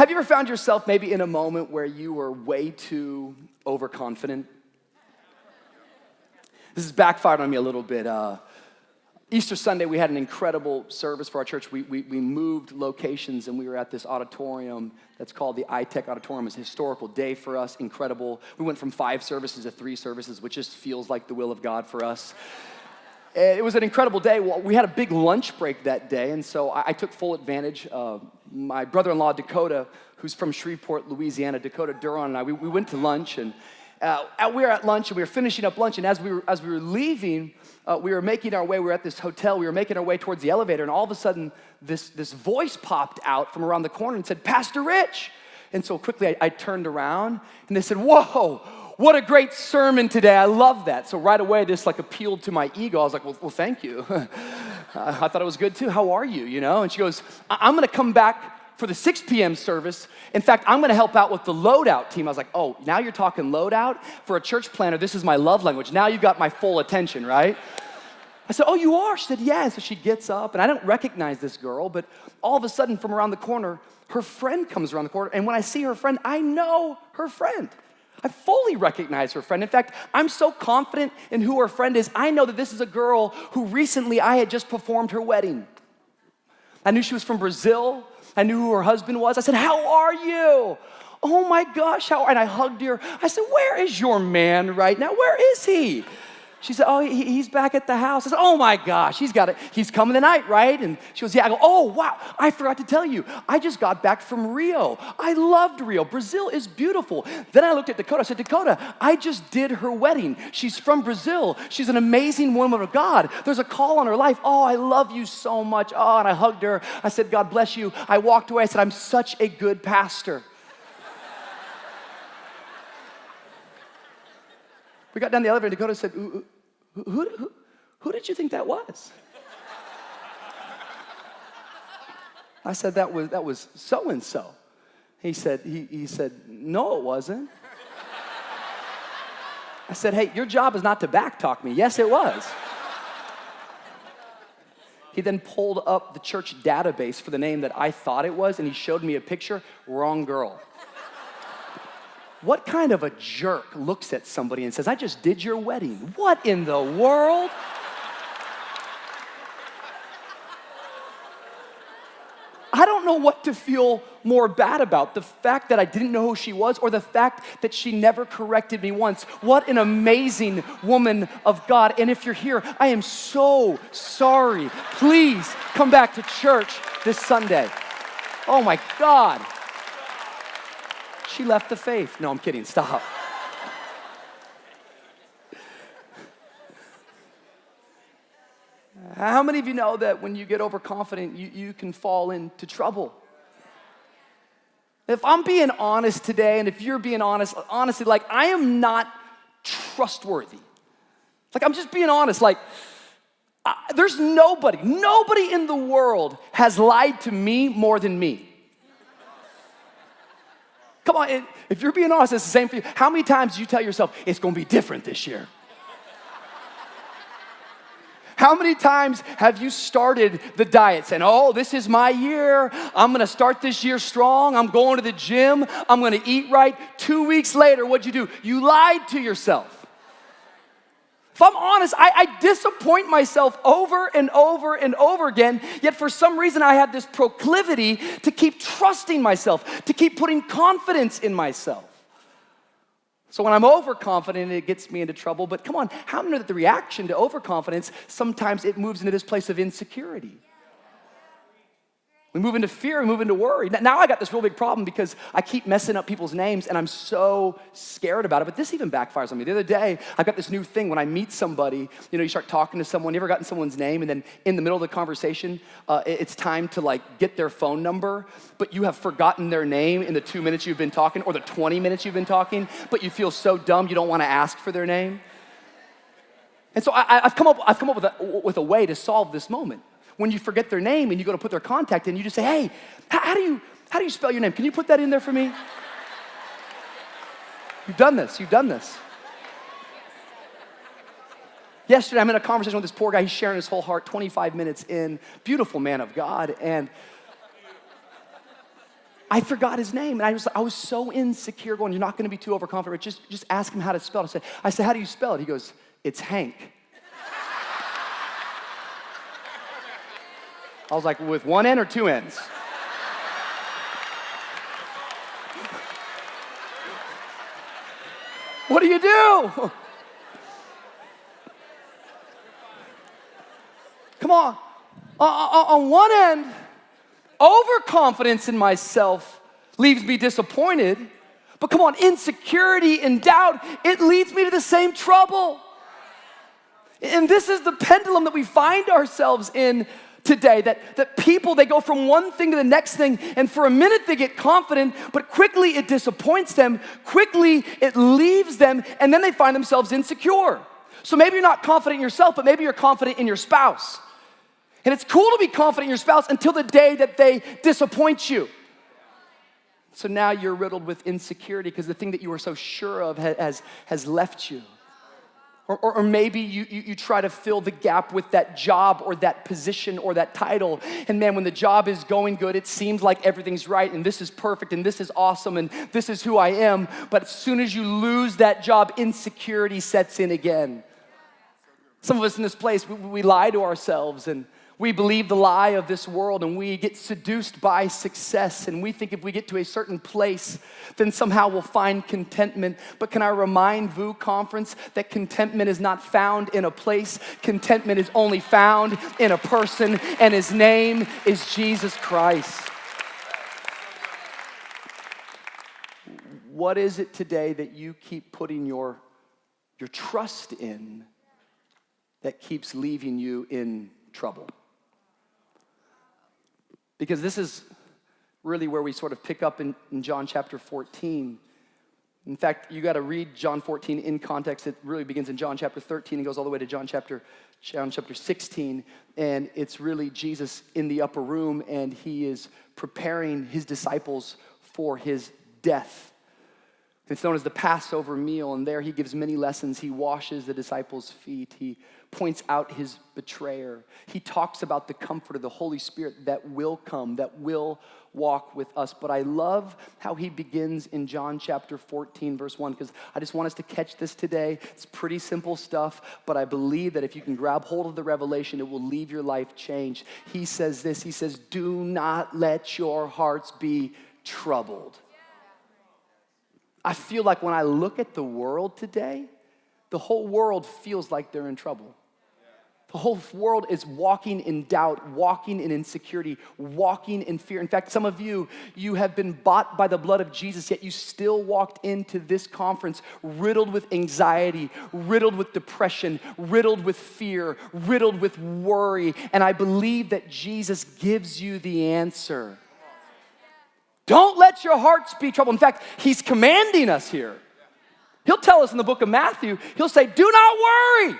Have you ever found yourself maybe in a moment where you were way too overconfident? This has backfired on me a little bit. Easter Sunday, we had an incredible service for our church. We moved locations, and we were at this auditorium that's called the iTech Auditorium. It's a historical day for us, incredible. We went from 5 services to 3 services, which just feels like the will of God for us. It was an incredible day. Well, we had a big lunch break that day, and so I took full advantage. My brother-in-law, Dakota, who's from Shreveport, Louisiana, Dakota Duron, and I, we went to lunch, and we were at lunch, and we were finishing up lunch, and as we were leaving, we were making our way. We were at this hotel. We were making our way towards the elevator, and all of a sudden, this voice popped out from around the corner and said, "Pastor Rich." And so quickly, I turned around, and they said, "Whoa, what a great sermon today. I love that." So right away, this appealed to my ego. I was like, well thank you. I thought it was good too. How are you, And she goes, "I'm going to come back for the 6 p.m. service. In fact, I'm going to help out with the loadout team." I was like, oh, now you're talking loadout? For a church planner, this is my love language. Now you got my full attention, right? I said, "Oh, you are?" She said, "Yeah." And so she gets up, and I don't recognize this girl, but all of a sudden, from around the corner, her friend comes around the corner, and when I see her friend, I know her friend. I fully recognize her friend. In fact, I'm so confident in who her friend is, I know that this is a girl who recently I had just performed her wedding. I knew she was from Brazil. I knew who her husband was. I said, "How are you?" "Oh my gosh, how are you?" And I hugged her. I said, "Where is your man right now? Where is he?" She said, "Oh, he's back at the house." I said, "Oh my gosh, he's coming tonight, right?" And she goes, "Yeah." I go, "Oh, wow, I forgot to tell you. I just got back from Rio. I loved Rio. Brazil is beautiful." Then I looked at Dakota. I said, "Dakota, I just did her wedding. She's from Brazil. She's an amazing woman of God. There's a call on her life. Oh, I love you so much." Oh, and I hugged her. I said, "God bless you." I walked away. I said, "I'm such a good pastor." We got down the elevator, and Dakota said, who did you think that was?" I said, that was so-and-so. He said, "No, it wasn't." I said, "Hey, your job is not to backtalk me." "Yes, it was." He then pulled up the church database for the name that I thought it was, and he showed me a picture. Wrong girl. What kind of a jerk looks at somebody and says, "I just did your wedding"? What in the world? I don't know what to feel more bad about, the fact that I didn't know who she was or the fact that she never corrected me once. What an amazing woman of God. And if you're here, I am so sorry. Please come back to church this Sunday. Oh my God. She left the faith. No, I'm kidding. Stop. How many of you know that when you get overconfident, you can fall into trouble? If I'm being honest today, and if you're being honest, honestly, I am not trustworthy. I'm just being honest. There's nobody in the world has lied to me more than me. Come on, if you're being honest, it's the same for you. How many times do you tell yourself, it's going to be different this year? How many times have you started the diet saying, "Oh, this is my year. I'm going to start this year strong. I'm going to the gym. I'm going to eat right." 2 weeks later, what'd you do? You lied to yourself. If I'm honest, I disappoint myself over and over and over again, yet for some reason I have this proclivity to keep trusting myself, to keep putting confidence in myself. So when I'm overconfident, it gets me into trouble. But come on, how many know that the reaction to overconfidence, sometimes it moves into this place of insecurity? We move into fear, we move into worry. Now I got this real big problem because I keep messing up people's names and I'm so scared about it, but this even backfires on me. The other day, I've got this new thing when I meet somebody, you start talking to someone, you ever gotten someone's name and then in the middle of the conversation, it's time to get their phone number, but you have forgotten their name in the 2 minutes you've been talking or the 20 minutes you've been talking, but you feel so dumb you don't want to ask for their name. And so I've come up with a way to solve this moment. When you forget their name and you go to put their contact in, you just say, "Hey, how do you spell your name? Can you put that in there for me?" You've done this. Yesterday, I'm in a conversation with this poor guy. He's sharing his whole heart, 25 minutes in. Beautiful man of God. And I forgot his name, and I was so insecure going, you're not gonna be too overconfident, just ask him how to spell it. I said, how do you spell it? He goes, it's Hank. I was like, with one N or two N's? What do you do? Come on. On one end, overconfidence in myself leaves me disappointed. But come on, insecurity and doubt, it leads me to the same trouble. And this is the pendulum that we find ourselves in today, that people, they go from one thing to the next thing, and for a minute they get confident, but quickly it disappoints them, quickly it leaves them, and then they find themselves insecure. So maybe you're not confident in yourself, but maybe you're confident in your spouse. And it's cool to be confident in your spouse until the day that they disappoint you. So now you're riddled with insecurity because the thing that you were so sure of has left you. Or maybe you try to fill the gap with that job or that position or that title. And man, when the job is going good, it seems like everything's right and this is perfect and this is awesome and this is who I am. But as soon as you lose that job, insecurity sets in again. Some of us in this place, we lie to ourselves and we believe the lie of this world and we get seduced by success and we think if we get to a certain place, then somehow we'll find contentment. But can I remind VOUS Conference that contentment is not found in a place. Contentment is only found in a person, and his name is Jesus Christ. What is it today that you keep putting your trust in that keeps leaving you in trouble? Because this is really where we sort of pick up in John chapter 14. In fact, you got to read John 14 in context. It really begins in John chapter 13 and goes all the way to John chapter 16. And it's really Jesus in the upper room, and he is preparing his disciples for his death. It's known as the Passover meal, and there he gives many lessons. He washes the disciples' feet. He points out his betrayer. He talks about the comfort of the Holy Spirit that will come, that will walk with us. But I love how he begins in John chapter 14, verse 1, because I just want us to catch this today. It's pretty simple stuff, but I believe that if you can grab hold of the revelation, it will leave your life changed. He says this, he says, do not let your hearts be troubled. I feel like when I look at the world today, the whole world feels like they're in trouble. The whole world is walking in doubt, walking in insecurity, walking in fear. In fact, some of you have been bought by the blood of Jesus, yet you still walked into this conference riddled with anxiety, riddled with depression, riddled with fear, riddled with worry. And I believe that Jesus gives you the answer. Don't let your hearts be troubled. In fact, he's commanding us here. He'll tell us in the book of Matthew, he'll say, do not worry.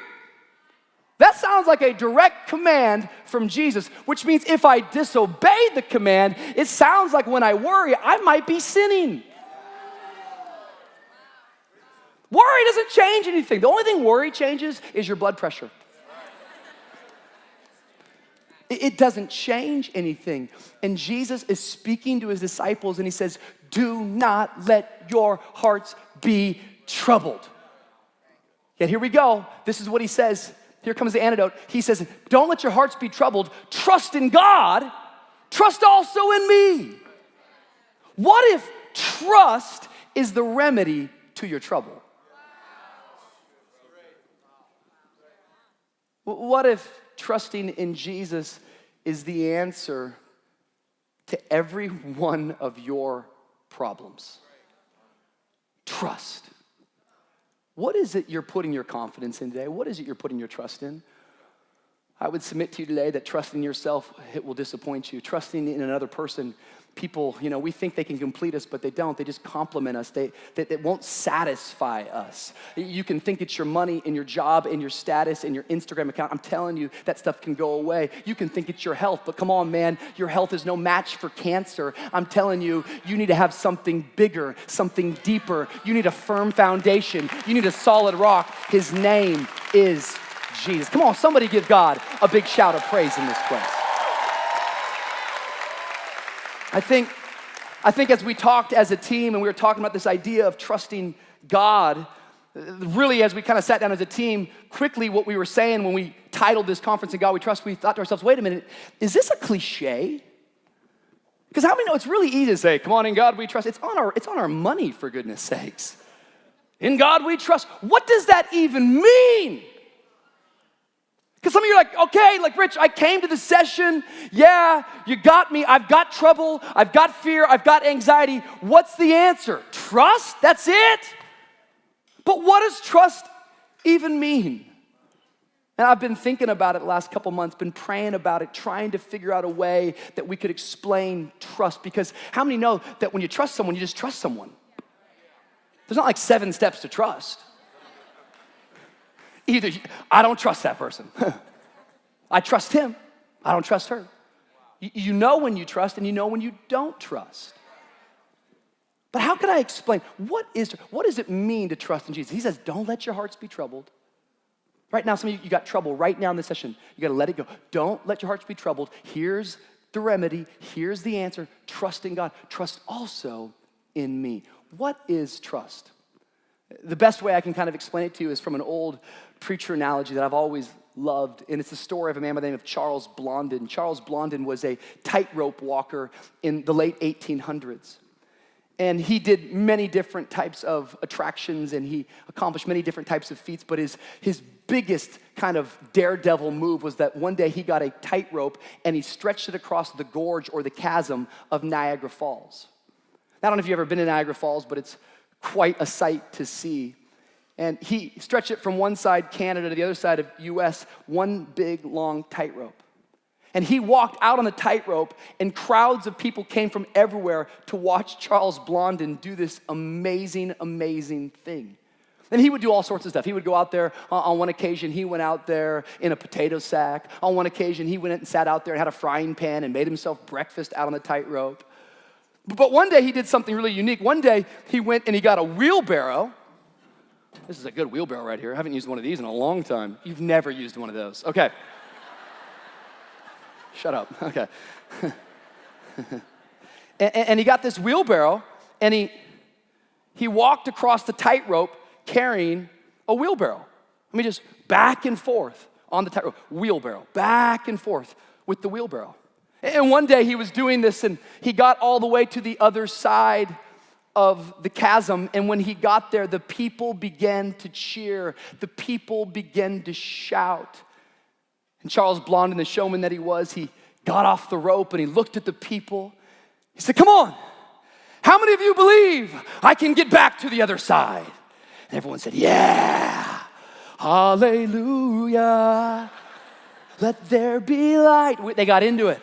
That sounds like a direct command from Jesus, which means if I disobey the command, it sounds like when I worry, I might be sinning. Worry doesn't change anything. The only thing worry changes is your blood pressure. It doesn't change anything. And Jesus is speaking to his disciples and he says, do not let your hearts be troubled. Yet here we go. This is what he says. Here comes the antidote. He says, don't let your hearts be troubled. Trust in God. Trust also in me. What if trust is the remedy to your trouble? What if trusting in Jesus is the answer to every one of your problems? Trust. What is it you're putting your confidence in today? What is it you're putting your trust in? I would submit to you today that trusting yourself, it will disappoint you. Trusting in another person, people, we think they can complete us, but they don't. They just compliment us. They won't satisfy us. You can think it's your money and your job and your status and your Instagram account. I'm telling you, that stuff can go away. You can think it's your health, but come on, man, your health is no match for cancer. I'm telling you, you need to have something bigger, something deeper. You need a firm foundation. You need a solid rock. His name is Jesus. Come on, somebody give God a big shout of praise in this place. I think I think as we talked as a team and we were talking about this idea of trusting God, really as we kind of sat down as a team, quickly what we were saying when we titled this conference In God We Trust, we thought to ourselves, wait a minute, is this a cliche? Because how many know it's really easy to say, come on, in God we trust. It's on our money, for goodness sakes. In God we trust. What does that even mean? Because some of you are like, okay, like Rich, I came to the session. Yeah, you got me. I've got trouble. I've got fear. I've got anxiety. What's the answer? Trust? That's it? But what does trust even mean? And I've been thinking about it the last couple months, been praying about it, trying to figure out a way that we could explain trust. Because how many know that when you trust someone, you just trust someone? There's not like 7 steps to trust. Either I don't trust that person. I trust him. I don't trust her. You know when you trust and you know when you don't trust. But how can I explain? What does it mean to trust in Jesus? He says, don't let your hearts be troubled. Right now, some of you got trouble right now in this session. You got to let it go. Don't let your hearts be troubled. Here's the remedy. Here's the answer. Trust in God. Trust also in me. What is trust? The best way I can kind of explain it to you is from an old preacher analogy that I've always loved, and it's the story of a man by the name of Charles Blondin. Charles Blondin was a tightrope walker in the late 1800s. And he did many different types of attractions, and he accomplished many different types of feats, but his biggest kind of daredevil move was that one day he got a tightrope and he stretched it across the gorge or the chasm of Niagara Falls. I don't know if you've ever been to Niagara Falls, but it's quite a sight to see. And he stretched it from one side, Canada, to the other side of US, one big, long tightrope. And he walked out on the tightrope, and crowds of people came from everywhere to watch Charles Blondin do this amazing, amazing thing. And he would do all sorts of stuff. He would go out there. On one occasion, he went out there in a potato sack. On one occasion, he went and sat out there and had a frying pan and made himself breakfast out on the tightrope. But one day, he did something really unique. One day, he went and he got a wheelbarrow. This is a good wheelbarrow right here. I haven't used one of these in a long time. You've never used one of those. Okay. Shut up. Okay. and he got this wheelbarrow, and he walked across the tightrope carrying a wheelbarrow. I mean, just back and forth on the tightrope. Wheelbarrow. Back and forth with the wheelbarrow. And one day he was doing this, and he got all the way to the other side of the chasm, and when he got there, the people began to cheer. The people began to shout. And Charles Blondin, the showman that he was, he got off the rope and he looked at the people. He said, come on, how many of you believe I can get back to the other side? And everyone said, yeah, hallelujah, let there be light. They got into it.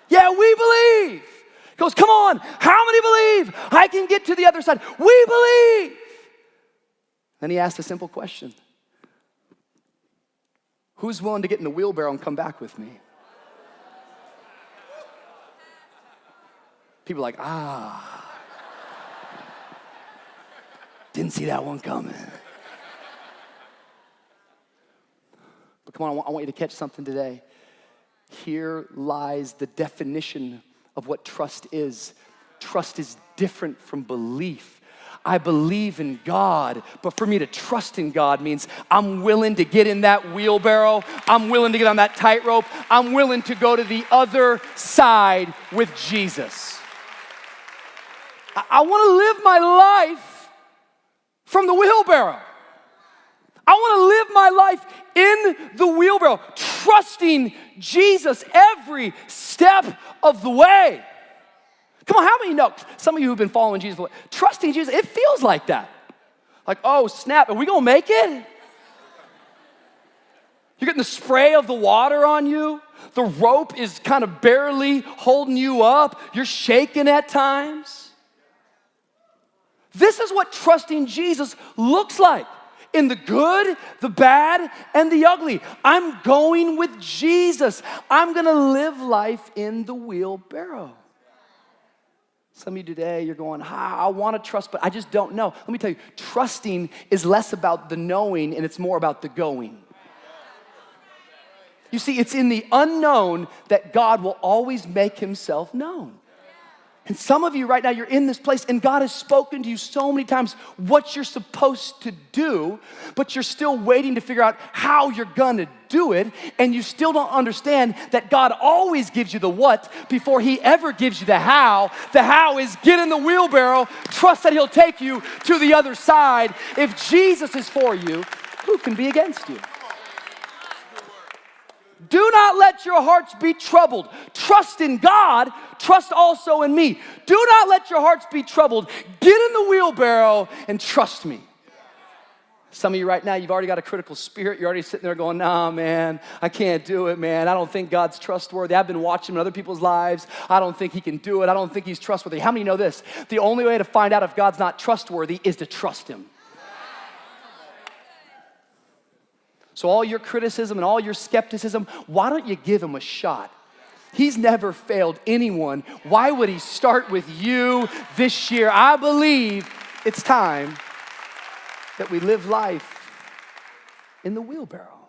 Yeah, we believe. He goes, come on, how many believe I can get to the other side? We believe. Then he asked a simple question. Who's willing to get in the wheelbarrow and come back with me? People are like, didn't see that one coming. But come on, I want you to catch something today. Here lies the definition of what trust is. Trust is different from belief. I believe in God, but for me to trust in God means I'm willing to get in that wheelbarrow. I'm willing to get on that tightrope. I'm willing to go to the other side with Jesus. I want to live my life from the wheelbarrow. I want to live my life in the wheelbarrow, trusting Jesus every step of the way. Come on, how many know? Some of you who've been following Jesus, trusting Jesus, it feels like that. Like, oh, snap, are we going to make it? You're getting the spray of the water on you. The rope is kind of barely holding you up. You're shaking at times. This is what trusting Jesus looks like. In the good, the bad, and the ugly. I'm going with Jesus. I'm going to live life in the wheelbarrow. Some of you today, you're going, I want to trust, but I just don't know. Let me tell you, trusting is less about the knowing and it's more about the going. You see, it's in the unknown that God will always make himself known. And some of you right now, you're in this place and God has spoken to you so many times what you're supposed to do, but you're still waiting to figure out how you're gonna do it, and you still don't understand that God always gives you the what before he ever gives you the how. The how is get in the wheelbarrow, trust that he'll take you to the other side. If Jesus is for you, who can be against you? Do not let your hearts be troubled. Trust in God, trust also in me. Do not let your hearts be troubled. Get in the wheelbarrow and trust me. Some of you right now, you've already got a critical spirit. You're already sitting there going, nah, man, I can't do it, man. I don't think God's trustworthy. I've been watching him in other people's lives. I don't think he can do it. I don't think he's trustworthy. How many know this? The only way to find out if God's not trustworthy is to trust him. So all your criticism and all your skepticism, why don't you give him a shot? He's never failed anyone. Why would he start with you this year? I believe it's time that we live life in the wheelbarrow.